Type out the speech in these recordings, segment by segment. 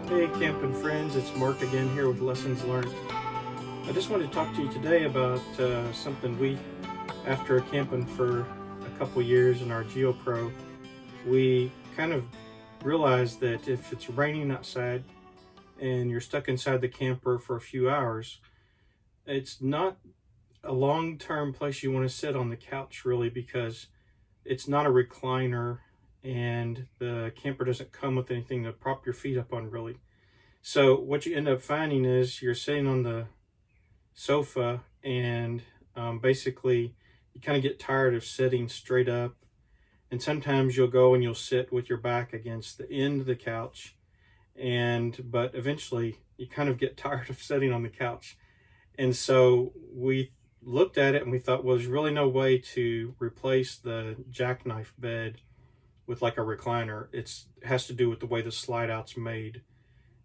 Hey camping friends, it's Mark again here with Lessons Learned. I just wanted to talk to you today about something after camping for a couple years in our Geo Pro, we kind of realized that if it's raining outside and you're stuck inside the camper for a few hours, it's not a long-term place you want to sit on the couch really, because it's not a recliner and the camper doesn't come with anything to prop your feet up on really. So what you end up finding is you're sitting on the sofa and basically you kind of get tired of sitting straight up, and sometimes you'll go and you'll sit with your back against the end of the couch, but eventually you kind of get tired of sitting on the couch. And so we looked at it and we thought, well, there's really no way to replace the jackknife bed with like a recliner. It has to do with the way the slide out's made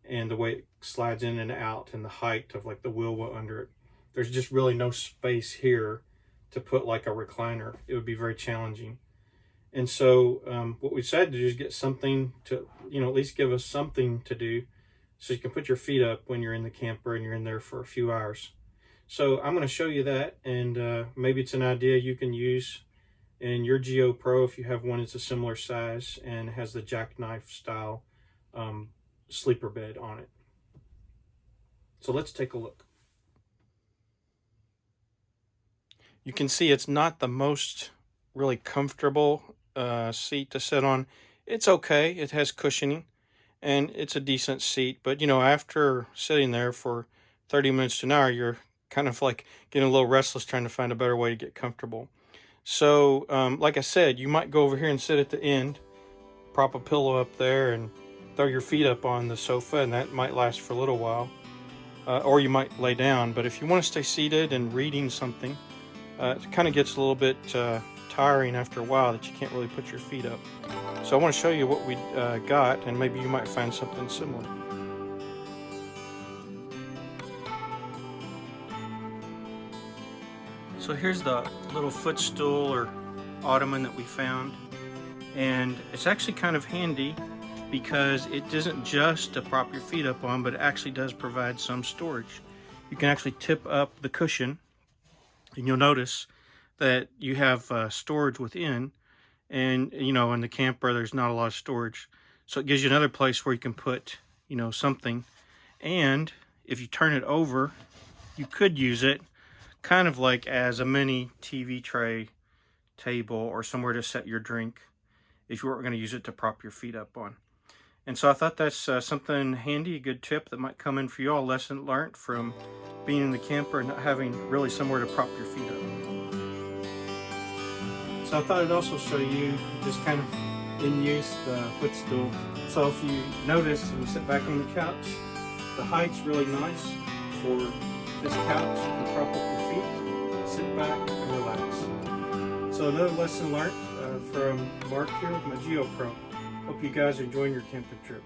and the way it slides in and out and the height of like the wheel under it. There's just really no space here to put like a recliner. It would be very challenging. And so what we decided to do is get something to, at least give us something to do so you can put your feet up when you're in the camper and you're in there for a few hours. So I'm going to show you that, and maybe it's an idea you can use in your Geo Pro if you have one that's a similar size and has the jackknife style sleeper bed on it. So let's take a look. You can see it's not the most really comfortable seat to sit on. It's okay, it has cushioning and it's a decent seat, but after sitting there for 30 minutes to an hour, you're kind of like getting a little restless trying to find a better way to get comfortable. So like I said, you might go over here and sit at the end, prop a pillow up there and throw your feet up on the sofa, and that might last for a little while. Or you might lay down, but if you want to stay seated and reading something, it kind of gets a little bit tiring after a while that you can't really put your feet up. So I want to show you what we got, and maybe you might find something similar. So here's the little footstool or ottoman that we found, and it's actually kind of handy because it isn't just to prop your feet up on, but it actually does provide some storage. You can actually tip up the cushion and you'll notice that you have storage within, and in the camper there's not a lot of storage, so it gives you another place where you can put something. And if you turn it over, you could use it kind of like as a mini TV tray table or somewhere to set your drink if you weren't going to use it to prop your feet up on. And so I thought that's something handy, a good tip that might come in for you all, lesson learned from being in the camper and not having really somewhere to prop your feet up. So I thought I'd also show you just kind of in use the footstool. So if you notice when you sit back on the couch, the height's really nice for this couch. You can prop up your feet, sit back and relax. So another lesson learned from Mark here with my Geo Pro. Hope you guys are enjoying your camping trip.